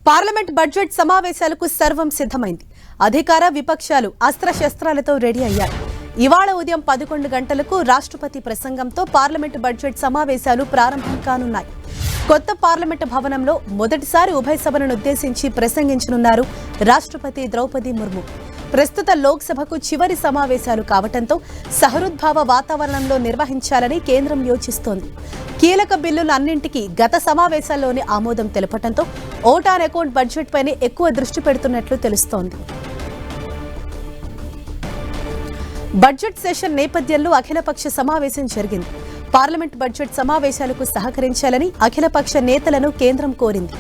Parliament budget సమావేశాలకు సర్వం సిద్ధమైంది. అధికార విపక్షాలు అస్త్రశస్త్రాలతో రెడీ అయ్యారు. ఇవాళ ఉదయం 11 గంటలకు రాష్ట్రపతి ప్రసంగంతో పార్లమెంట్ బడ్జెట్ సమావేశాలు ప్రారంభం కానున్నాయి. కొత్త పార్లమెంట్ భవనంలో మొదటిసారి ఉభయ సభలను ఉద్దేశించి ప్రసంగించనున్నారు రాష్ట్రపతి ద్రౌపది ముర్ము. ప్రస్తుత లోక్సభకు చివరి సమావేశాలు కావడంతో సహృద్భావ వాతావరణంలో నిర్వహించాలని కేంద్రం యోచిస్తోంది. కీలక బిల్లులన్నింటికీ గత సమావేశాల్లోనే ఆమోదం తెలపడంతో ఓట్ ఆన్ అకౌంట్ బడ్జెట్ పైనే ఎక్కువ దృష్టి పెడుతున్నట్లు తెలుస్తోంది. బడ్జెట్ సెషన్ నేపథ్యంలో అఖిలపక్ష సమావేశం జరిగింది. పార్లమెంట్ బడ్జెట్ సమావేశాలకు సహకరించాలని అఖిలపక్ష నేతలను కేంద్రం కోరింది.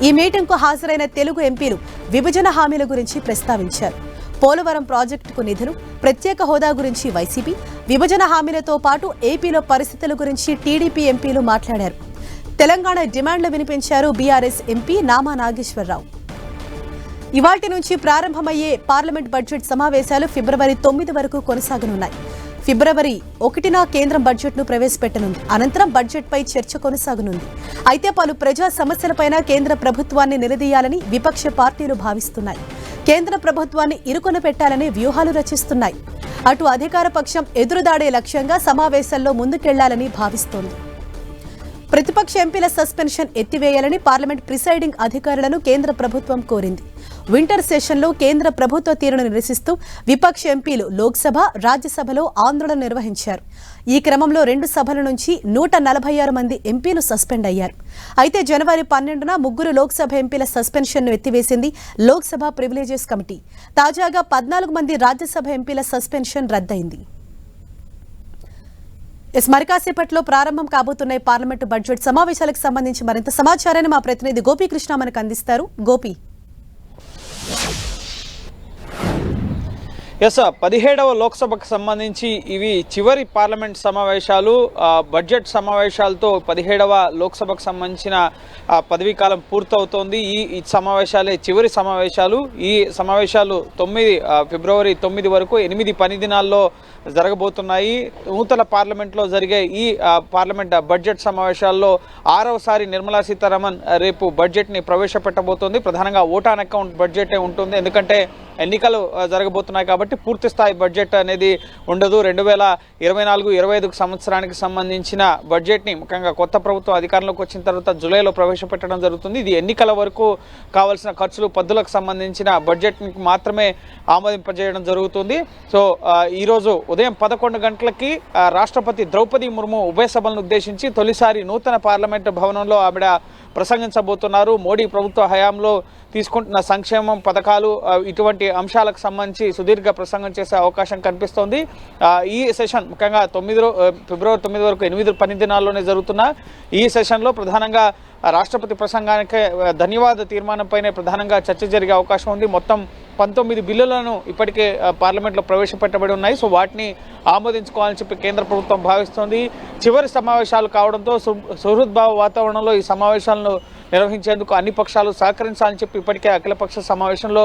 ఈ మీటింగ్కు హాజరైన తెలుగు ఎంపీలు విభజన హామీల గురించి ప్రస్తావించారు. పోలవరం ప్రాజెక్టుకు నిధులు, ప్రత్యేక హోదా గురించి వైసీపీ, విభజన హామీలతో పాటు ఏపీలో పరిస్థితుల గురించి టీడీపీ ఎంపీలు మాట్లాడారు. తెలంగాణ డిమాండ్లు వినిపించారు బీఆర్ఎస్ ఎంపీ నామా నాగేశ్వరరావు. ఇవాల్టి నుంచి ప్రారంభమయ్యే పార్లమెంట్ బడ్జెట్ సమావేశాలు ఫిబ్రవరి 9 వరకు కొనసాగనున్నాయి. ఫిబ్రవరి 1న కేంద్రం బడ్జెట్ను ప్రవేశపెట్టనుంది. అనంతరం బడ్జెట్పై చర్చ కొనసాగనుంది. అయితే పలు ప్రజా సమస్యలపైన కేంద్ర ప్రభుత్వాన్ని నిలదీయాలని విపక్ష పార్టీలు భావిస్తున్నాయి. కేంద్ర ప్రభుత్వాన్ని ఇరుకొన పెట్టాలని వ్యూహాలు రచిస్తున్నాయి. అటు అధికార పక్షం ఎదురుదాడే లక్ష్యంగా సమావేశాల్లో ముందుకెళ్లాలని భావిస్తోంది. ప్రతిపక్ష ఎంపీల సస్పెన్షన్ ఎత్తివేయాలని పార్లమెంట్ ప్రిసైడింగ్ అధికారులను కేంద్ర ప్రభుత్వం కోరింది. వింటర్ సెషన్లో కేంద్ర ప్రభుత్వ తీరును నిరసిస్తూ విపక్ష ఎంపీలు లోక్సభ, రాజ్యసభలో ఆందోళన నిర్వహించారు. ఈ క్రమంలో 2 సభల నుంచి 146 మంది ఎంపీలు సస్పెండ్ అయ్యారు. అయితే జనవరి 12న 3 లోక్సభ ఎంపీల సస్పెన్షన్ను ఎత్తివేసింది లోక్సభ ప్రివిలేజెస్ కమిటీ. తాజాగా 14 మంది రాజ్యసభ ఎంపీల సస్పెన్షన్ రద్దయింది. మరికాసేపట్లో ప్రారంభం కాబోతున్న పార్లమెంటు బడ్జెట్ సమావేశాలకు సంబంధించి మరింత సమాచారాన్ని మా ప్రతినిధి గోపీకృష్ణ మనకు అందిస్తారు. గోపి, 17వ లోక్సభకు సంబంధించి ఇవి చివరి పార్లమెంట్ సమావేశాలు. బడ్జెట్ సమావేశాలతో 17వ లోక్సభకు సంబంధించిన పదవీకాలం పూర్తవుతోంది. ఈ సమావేశాలే చివరి సమావేశాలు. ఈ సమావేశాలు ఫిబ్రవరి 9 వరకు 8 పని దినాల్లో జరగబోతున్నాయి. నూతన పార్లమెంట్లో జరిగే ఈ పార్లమెంట్ బడ్జెట్ సమావేశాల్లో 6వసారి నిర్మలా సీతారామన్ రేపు బడ్జెట్ని ప్రవేశపెట్టబోతోంది. ప్రధానంగా ఓట్ ఆన్ అకౌంట్ బడ్జెటే ఉంటుంది. ఎందుకంటే ఎన్నికలు జరగబోతున్నాయి కాబట్టి పూర్తి స్థాయి బడ్జెట్ అనేది ఉండదు. 2024-25 సంవత్సరానికి సంబంధించిన బడ్జెట్ని ముఖ్యంగా కొత్త ప్రభుత్వం అధికారంలోకి వచ్చిన తర్వాత జూలైలో ప్రవేశపెట్టడం జరుగుతుంది. ఇది ఎన్నికల వరకు కావాల్సిన ఖర్చులు, పద్దులకు సంబంధించిన బడ్జెట్ని మాత్రమే ఆమోదింపజేయడం జరుగుతుంది. సో ఈరోజు ఉదయం 11 గంటలకి రాష్ట్రపతి ద్రౌపది ముర్ము ఉభయ సభలను ఉద్దేశించి తొలిసారి నూతన పార్లమెంటు భవనంలో ఆవిడ ప్రసంగించబోతున్నారు. మోడీ ప్రభుత్వ హయాంలో తీసుకుంటున్న సంక్షేమం పథకాలు, ఇటువంటి అంశాలకు సంబంధించి సుదీర్ఘ ప్రసంగం చేసే అవకాశం కనిపిస్తోంది. ఈ సెషన్ ముఖ్యంగా ఫిబ్రవరి 9 వరకు 8 పని దినాల్లోనే జరుగుతున్న ఈ సెషన్లో ప్రధానంగా రాష్ట్రపతి ప్రసంగానికి ధన్యవాద తీర్మానంపైనే ప్రధానంగా చర్చ జరిగే అవకాశం ఉంది. మొత్తం 19 బిల్లులను ఇప్పటికే పార్లమెంట్లో ప్రవేశపెట్టబడి ఉన్నాయి. సో వాటిని ఆమోదించుకోవాలని చెప్పి కేంద్ర ప్రభుత్వం భావిస్తోంది. చివరి సమావేశాలు కావడంతో సుహృద్భావ వాతావరణంలో ఈ సమావేశాలను నిర్వహించేందుకు అన్ని పక్షాలు సహకరించాలని చెప్పి ఇప్పటికే అఖిలపక్ష సమావేశంలో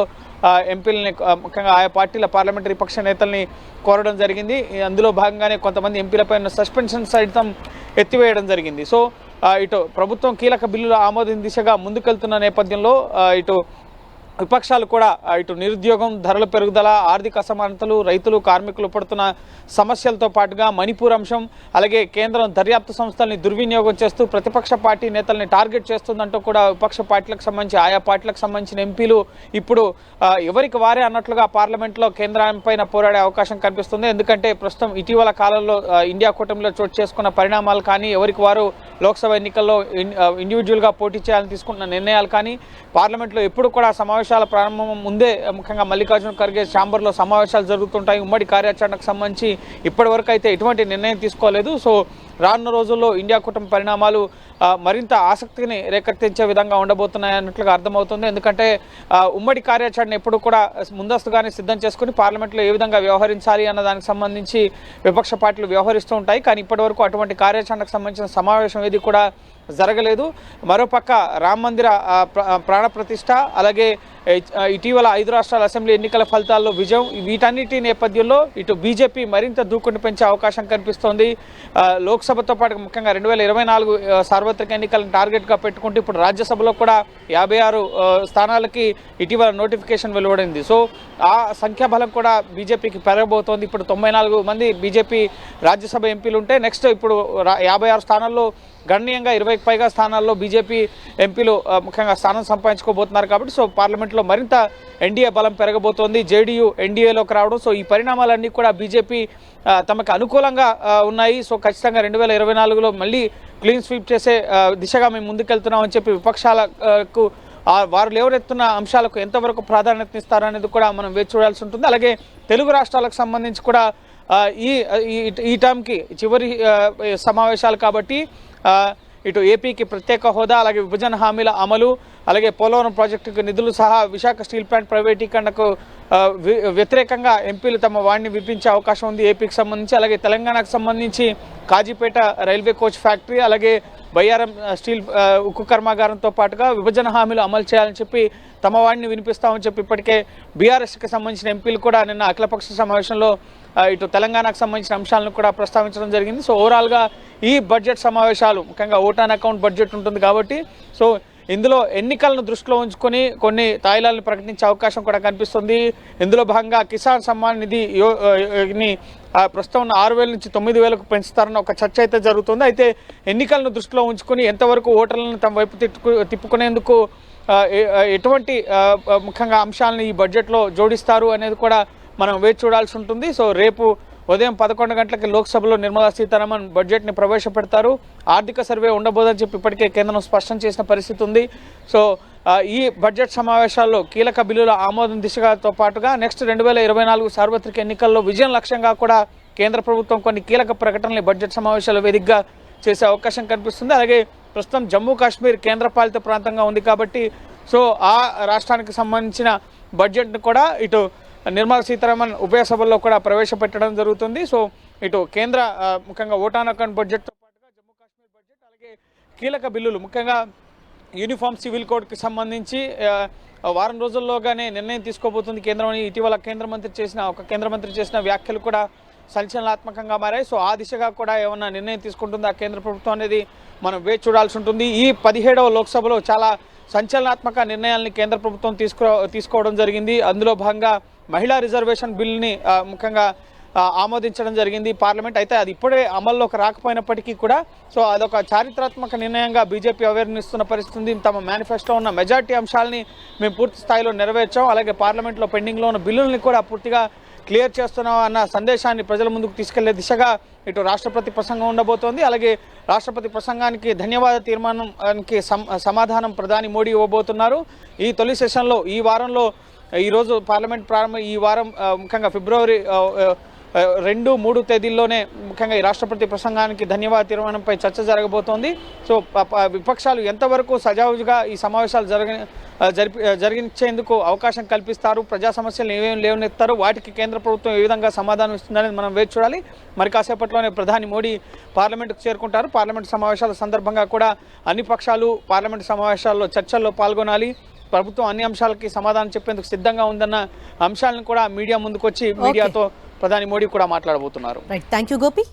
ఎంపీలని, ముఖ్యంగా ఆయా పార్టీల పార్లమెంటరీ పక్ష నేతల్ని కోరడం జరిగింది. అందులో భాగంగానే కొంతమంది ఎంపీలపై సస్పెన్షన్ సైతం ఎత్తివేయడం జరిగింది. సో ఇటు ప్రభుత్వం కీలక బిల్లుల ఆమోదం దిశగా ముందుకెళ్తున్న నేపథ్యంలో ఇటు విపక్షాలు కూడా ఇటు నిరుద్యోగం, ధరల పెరుగుదల, ఆర్థిక అసమానతలు, రైతులు, కార్మికులు పడుతున్న సమస్యలతో పాటుగా మణిపూర్ అంశం, అలాగే కేంద్రం దర్యాప్తు సంస్థల్ని దుర్వినియోగం చేస్తూ ప్రతిపక్ష పార్టీ నేతల్ని టార్గెట్ చేస్తుందంటూ కూడా విపక్ష పార్టీలకు సంబంధించి ఆయా పార్టీలకు సంబంధించిన ఎంపీలు ఇప్పుడు ఎవరికి వారే అన్నట్లుగా పార్లమెంట్లో కేంద్రం పైన పోరాడే అవకాశం కనిపిస్తుంది. ఎందుకంటే ప్రస్తుతం ఇటీవల కాలంలో ఇండియా కూటమిలో చోటు చేసుకున్న పరిణామాలు కానీ, ఎవరికి వారు లోక్సభ ఎన్నికల్లో ఇండివిజువల్గా పోటీ చేయాలని తీసుకుంటున్న నిర్ణయాలు కానీ, పార్లమెంట్లో ఎప్పుడు కూడా సమావేశాల ప్రారంభం ముందే ముఖ్యంగా మల్లికార్జున ఖర్గే ఛాంబర్లో సమావేశాలు జరుగుతుంటాయి. ఉమ్మడి కార్యాచరణకు సంబంధించి ఇప్పటివరకు అయితే ఎటువంటి నిర్ణయం తీసుకోలేదు. సో రానున్న రోజుల్లో ఇండియా కూటమి పరిణామాలు మరింత ఆసక్తిని రేకెత్తించే విధంగా ఉండబోతున్నాయి అన్నట్లుగా అర్థమవుతుంది. ఎందుకంటే ఉమ్మడి కార్యాచరణ ఎప్పుడు కూడా ముందస్తుగానే సిద్ధం చేసుకుని పార్లమెంట్లో ఏ విధంగా వ్యవహరించాలి అన్న దానికి సంబంధించి విపక్ష పార్టీలు వ్యవహరిస్తూ ఉంటాయి. కానీ ఇప్పటివరకు అటువంటి కార్యాచరణకు సంబంధించిన సమావేశం ఏది కూడా జరగలేదు. మరోపక్క రామ మందిర ప్రాణ ప్రతిష్ఠ, అలాగే ఇటీవల 5 రాష్ట్రాల అసెంబ్లీ ఎన్నికల ఫలితాల్లో విజయం, వీటన్నిటి నేపథ్యంలో ఇటు బీజేపీ మరింత దూకుడు పెంచే అవకాశం కనిపిస్తోంది. లోక్సభతో పాటు ముఖ్యంగా 2024 సార్వత్రిక ఎన్నికలను టార్గెట్గా పెట్టుకుంటూ ఇప్పుడు రాజ్యసభలో కూడా 56 స్థానాలకి ఇటీవల నోటిఫికేషన్ వెలువడింది. సో ఆ సంఖ్యాబలం కూడా బీజేపీకి పెరగబోతోంది. ఇప్పుడు 94 మంది బీజేపీ రాజ్యసభ ఎంపీలు ఉంటే నెక్స్ట్ ఇప్పుడు 56 స్థానాల్లో గణనీయంగా 20కి పైగా స్థానాల్లో బీజేపీ ఎంపీలు ముఖ్యంగా స్థానం సంపాదించుకోబోతున్నారు. కాబట్టి సో పార్లమెంట్లో మరింత ఎన్డీఏ బలం పెరగబోతోంది. జేడీయూ ఎన్డీఏలోకి రావడం, సో ఈ పరిణామాలన్నీ కూడా బీజేపీ తమకు అనుకూలంగా ఉన్నాయి. సో ఖచ్చితంగా 2024లో మళ్ళీ క్లీన్ స్వీప్ చేసే దిశగా మేము ముందుకెళ్తున్నామని చెప్పి విపక్షాలకు వారు లేవనెత్తున్న అంశాలకు ఎంతవరకు ప్రాధాన్యత ఇస్తారనేది కూడా మనం వేచి చూడాల్సి ఉంటుంది. అలాగే తెలుగు రాష్ట్రాలకు సంబంధించి కూడా ఈ టర్మ్కి చివరి సమావేశాలు కాబట్టి ఇటు ఏపీకి ప్రత్యేక హోదా, అలాగే విభజన హామీల అమలు, అలాగే పోలవరం ప్రాజెక్టుకు నిధులు సహా విశాఖ స్టీల్ ప్లాంట్ ప్రైవేటీకరణకు వ్యతిరేకంగా ఎంపీలు తమ వాడిని వినిపించే అవకాశం ఉంది ఏపీకి సంబంధించి. అలాగే తెలంగాణకు సంబంధించి కాజీపేట రైల్వే కోచ్ ఫ్యాక్టరీ, అలాగే బయ్యారం స్టీల్ ఉక్కు కర్మాగారంతో పాటుగా విభజన హామీలు అమలు చేయాలని చెప్పి తమ వాడిని వినిపిస్తామని చెప్పి ఇప్పటికే బీఆర్ఎస్కి సంబంధించిన ఎంపీలు కూడా నిన్న అఖిలపక్ష సమావేశంలో ఇటు తెలంగాణకు సంబంధించిన అంశాలను కూడా ప్రస్తావించడం జరిగింది. సో ఓవరాల్గా ఈ బడ్జెట్ సమావేశాలు ముఖ్యంగా ఓట్ ఆన్ అకౌంట్ బడ్జెట్ ఉంటుంది కాబట్టి సో ఇందులో ఎన్నికలను దృష్టిలో ఉంచుకొని కొన్ని తాయిలాలను ప్రకటించే అవకాశం కూడా కనిపిస్తుంది. ఇందులో భాగంగా కిసాన్ సమ్మాన్ నిధిని ప్రస్తుతం ఉన్న 6,000 నుంచి 9,000కు పెంచుతారన్న ఒక చర్చ అయితే జరుగుతుంది. అయితే ఎన్నికలను దృష్టిలో ఉంచుకొని ఎంతవరకు ఓటర్లను తమ వైపు తిప్పుకునేందుకు ఎటువంటి ముఖ్యంగా అంశాలను ఈ బడ్జెట్లో జోడిస్తారు అనేది కూడా మనం వేచి చూడాల్సి ఉంటుంది. సో రేపు ఉదయం 11 గంటలకి లోక్సభలో నిర్మలా సీతారామన్ బడ్జెట్ని ప్రవేశపెడతారు. ఆర్థిక సర్వే ఉండబోదని చెప్పి ఇప్పటికే కేంద్రం స్పష్టం చేసిన పరిస్థితి ఉంది. సో ఈ బడ్జెట్ సమావేశాల్లో కీలక బిల్లుల ఆమోదం దిశగాతో పాటుగా నెక్స్ట్ 2024 సార్వత్రిక ఎన్నికల్లో విజయం లక్ష్యంగా కూడా కేంద్ర ప్రభుత్వం కొన్ని కీలక ప్రకటనలు బడ్జెట్ సమావేశాల వేదికగా చేసే అవకాశం కనిపిస్తుంది. అలాగే ప్రస్తుతం జమ్మూ కాశ్మీర్ కేంద్రపాలిత ప్రాంతంగా ఉంది కాబట్టి సో ఆ రాష్ట్రానికి సంబంధించిన బడ్జెట్ను కూడా ఇటు నిర్మలా సీతారామన్ ఉభయ సభల్లో కూడా ప్రవేశపెట్టడం జరుగుతుంది. సో ఇటు కేంద్ర ముఖ్యంగా ఓట్ ఆన్ అకౌంట్ బడ్జెట్తో పాటుగా జమ్మూ కాశ్మీర్ బడ్జెట్, అలాగే కీలక బిల్లులు ముఖ్యంగా యూనిఫామ్ సివిల్ కోడ్కి సంబంధించి వారం రోజుల్లోగానే నిర్ణయం తీసుకోబోతుంది కేంద్రం అని ఇటీవల కేంద్ర మంత్రి చేసిన వ్యాఖ్యలు కూడా సంచలనాత్మకంగా మారాయి. సో ఆ దిశగా కూడా ఏమన్నా నిర్ణయం తీసుకుంటుందా కేంద్ర ప్రభుత్వం అనేది మనం వేచి చూడాల్సి ఉంటుంది. ఈ 17వ లోక్సభలో చాలా సంచలనాత్మక నిర్ణయాలని కేంద్ర ప్రభుత్వం తీసుకోవడం జరిగింది. అందులో భాగంగా మహిళా రిజర్వేషన్ బిల్ని ముఖ్యంగా ఆమోదించడం జరిగింది పార్లమెంట్. అయితే అది ఇప్పుడే అమల్లోకి రాకపోయినప్పటికీ కూడా సో అదొక చారిత్రాత్మక నిర్ణయంగా బీజేపీ అవేర్నిస్తున్న పరిస్థితి. తమ మేనిఫెస్టో ఉన్న మెజార్టీ అంశాలని మేము పూర్తి స్థాయిలో నెరవేర్చాం, అలాగే పార్లమెంట్లో పెండింగ్లో ఉన్న బిల్లుల్ని కూడా పూర్తిగా క్లియర్ చేస్తున్నాం అన్న సందేశాన్ని ప్రజల ముందుకు తీసుకెళ్లే దిశగా ఇటు రాష్ట్రపతి ప్రసంగం ఉండబోతోంది. అలాగే రాష్ట్రపతి ప్రసంగానికి ధన్యవాద తీర్మానానికి సమాధానం ప్రధాని మోడీ ఇవ్వబోతున్నారు. ఈ తొలి సెషన్లో ఈ వారంలో ఈరోజు పార్లమెంట్ ప్రారంభం, ఈ వారం ముఖ్యంగా ఫిబ్రవరి 2, 3 తేదీల్లోనే ముఖ్యంగా ఈ రాష్ట్రపతి ప్రసంగానికి ధన్యవాద తీర్మానంపై చర్చ జరగబోతోంది. సో విపక్షాలు ఎంతవరకు సజావుగా ఈ సమావేశాలు జరిగించేందుకు అవకాశం కల్పిస్తారు, ప్రజా సమస్యలు ఏమేమి లేవనెత్తారు, వాటికి కేంద్ర ప్రభుత్వం ఏ విధంగా సమాధానం ఇస్తుందనేది మనం వేచి చూడాలి. మరి కాసేపట్లోనే ప్రధాని మోడీ పార్లమెంటుకు చేరుకుంటారు. పార్లమెంటు సమావేశాల సందర్భంగా కూడా అన్ని పక్షాలు పార్లమెంటు సమావేశాల్లో చర్చల్లో పాల్గొనాలి. ప్రభుత్వం అన్ని అంశాలకి సమాధానం చెప్పేందుకు సిద్ధంగా ఉందన్న అంశాలను కూడా మీడియా ముందుకొచ్చి మీడియాతో ప్రధాని మోడీ కూడా మాట్లాడబోతున్నారు. Thank you Gopi.